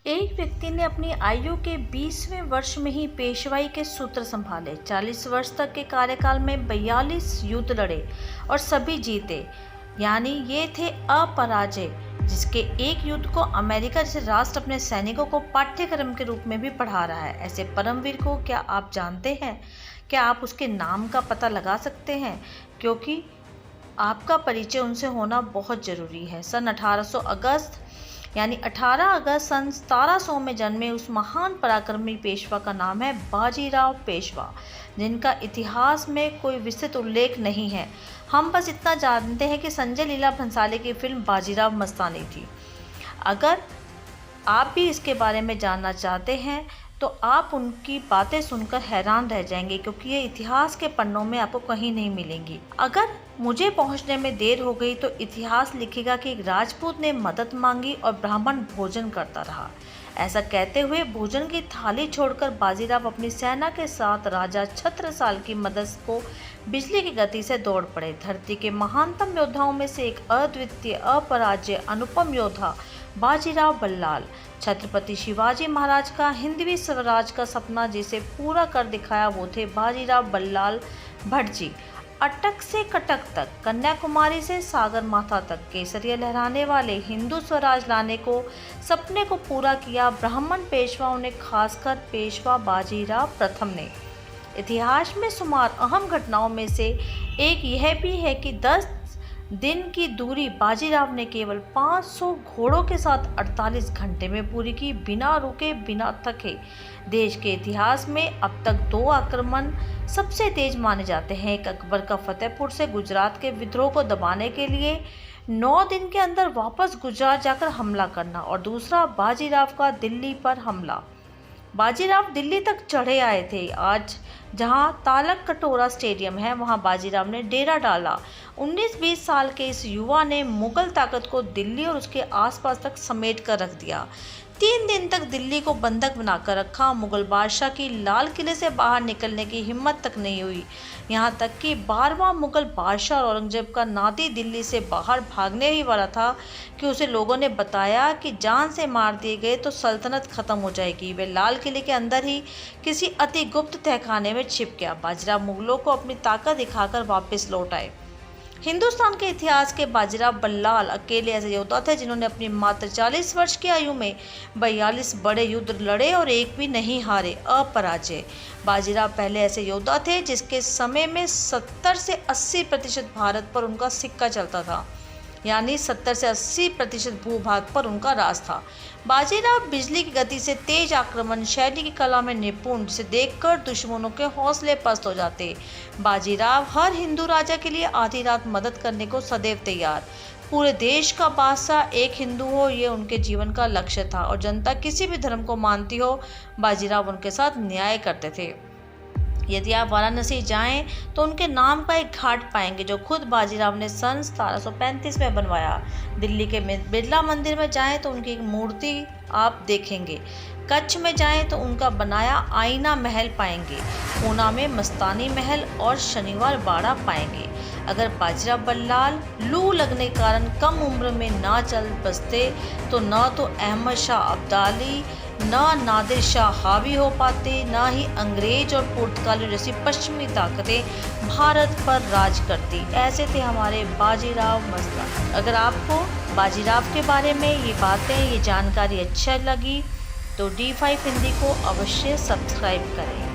एक व्यक्ति ने अपनी आयु के 20वें वर्ष में ही पेशवाई के सूत्र संभाले। 40 वर्ष तक के कार्यकाल में 42 युद्ध लड़े और सभी जीते, यानी ये थे अपराजय। जिसके एक युद्ध को अमेरिका जैसे राष्ट्र अपने सैनिकों को पाठ्यक्रम के रूप में भी पढ़ा रहा है। ऐसे परमवीर को क्या आप जानते हैं? क्या आप उसके नाम का पता लगा सकते हैं? क्योंकि आपका परिचय उनसे होना बहुत ज़रूरी है। सन 18 अगस्त सन 1700 में जन्मे उस महान पराक्रमी पेशवा का नाम है बाजीराव पेशवा, जिनका इतिहास में कोई विस्तृत उल्लेख नहीं है। हम बस इतना जानते हैं कि संजय लीला भंसाली की फिल्म बाजीराव मस्तानी थी। अगर आप भी इसके बारे में जानना चाहते हैं तो आप उनकी बातें सुनकर हैरान रह जाएंगे, क्योंकि ये इतिहास के पन्नों में आपको कहीं नहीं मिलेंगी। अगर मुझे पहुंचने में देर हो गई तो इतिहास लिखेगा कि एक राजपूत ने मदद मांगी और ब्राह्मण भोजन करता रहा। ऐसा कहते हुए भोजन की थाली छोड़कर बाजीराव अपनी सेना के साथ राजा छत्रसाल की मदद को बिजली की गति से दौड़ पड़े। धरती के महानतम योद्धाओं में से एक अद्वितीय, अपराजय, अनुपम योद्धा बाजीराव बल्लाल। छत्रपति शिवाजी महाराज का हिंदवी स्वराज का सपना जिसे पूरा कर दिखाया वो थे बाजीराव बल्लाल भट्ट जी। अटक से कटक तक, कन्याकुमारी से सागर माथा तक केसरिया लहराने वाले हिंदू स्वराज लाने को सपने को पूरा किया ब्राह्मण पेशवाओं ने, खासकर पेशवा बाजीराव प्रथम ने। इतिहास में शुमार अहम घटनाओं में से एक यह भी है कि 10 दिन की दूरी बाजीराव ने केवल 500 घोड़ों के साथ 48 घंटे में पूरी की, बिना रुके, बिना थके। देश के इतिहास में अब तक 2 आक्रमण सबसे तेज माने जाते हैं। एक अकबर का फतेहपुर से गुजरात के विद्रोह को दबाने के लिए 9 दिन के अंदर वापस गुजरात जाकर हमला करना, और दूसरा बाजीराव का दिल्ली पर हमला। बाजीराव दिल्ली तक चढ़े आए थे। आज जहां तालक कटोरा स्टेडियम है, वहां बाजीराव ने डेरा डाला। 19-20 साल के इस युवा ने मुगल ताकत को दिल्ली और उसके आसपास तक समेट कर रख दिया। 3 दिन तक दिल्ली को बंधक बनाकर रखा। मुगल बादशाह की लाल किले से बाहर निकलने की हिम्मत तक नहीं हुई। यहाँ तक कि 12वां मुगल बादशाह औरंगजेब का नाती दिल्ली से बाहर भागने ही वाला था कि उसे लोगों ने बताया कि जान से मार दिए गए तो सल्तनत खत्म हो जाएगी। वे लाल किले के अंदर ही किसी अति गुप्त तहखाने में छिप गया। बाजीराव मुगलों को अपनी ताकत दिखाकर वापस लौट आए। हिंदुस्तान के इतिहास के बाजीराव बल्लाल अकेले ऐसे योद्धा थे जिन्होंने अपनी मात्र 40 वर्ष की आयु में 42 बड़े युद्ध लड़े और एक भी नहीं हारे, अपराजय। बाजीराव पहले ऐसे योद्धा थे जिसके समय में 70 से 80% भारत पर उनका सिक्का चलता था, यानी 70 से 80% भूभाग पर उनका राज था। बाजीराव बिजली की गति से तेज आक्रमण शैली की कला में निपुण, जिसे देखकर दुश्मनों के हौसले पस्त हो जाते। बाजीराव हर हिंदू राजा के लिए आधी रात मदद करने को सदैव तैयार। पूरे देश का बादशाह एक हिंदू हो, ये उनके जीवन का लक्ष्य था, और जनता किसी भी धर्म को मानती हो, बाजीराव उनके साथ न्याय करते थे। यदि आप वाराणसी जाएं तो उनके नाम का एक घाट पाएंगे जो खुद बाजीराव ने सन 1735 में बनवाया। दिल्ली के बिरला मंदिर में जाएं तो उनकी एक मूर्ति आप देखेंगे। कच्छ में जाएं तो उनका बनाया आईना महल पाएंगे। पूना में मस्तानी महल और शनिवार बाड़ा पाएंगे। अगर बाजीराव बल्लाल लू लगने के कारण कम उम्र में ना चल बसते तो न तो अहमद शाह अब्दाली न नादिर शाह हावी हो पाते, न ही अंग्रेज और पुर्तगाली जैसी पश्चिमी ताकतें भारत पर राज करती। ऐसे थे हमारे बाजीराव मस्तानी। अगर आपको बाजीराव के बारे में ये बातें, ये जानकारी अच्छा लगी तो D5 हिंदी को अवश्य सब्सक्राइब करें।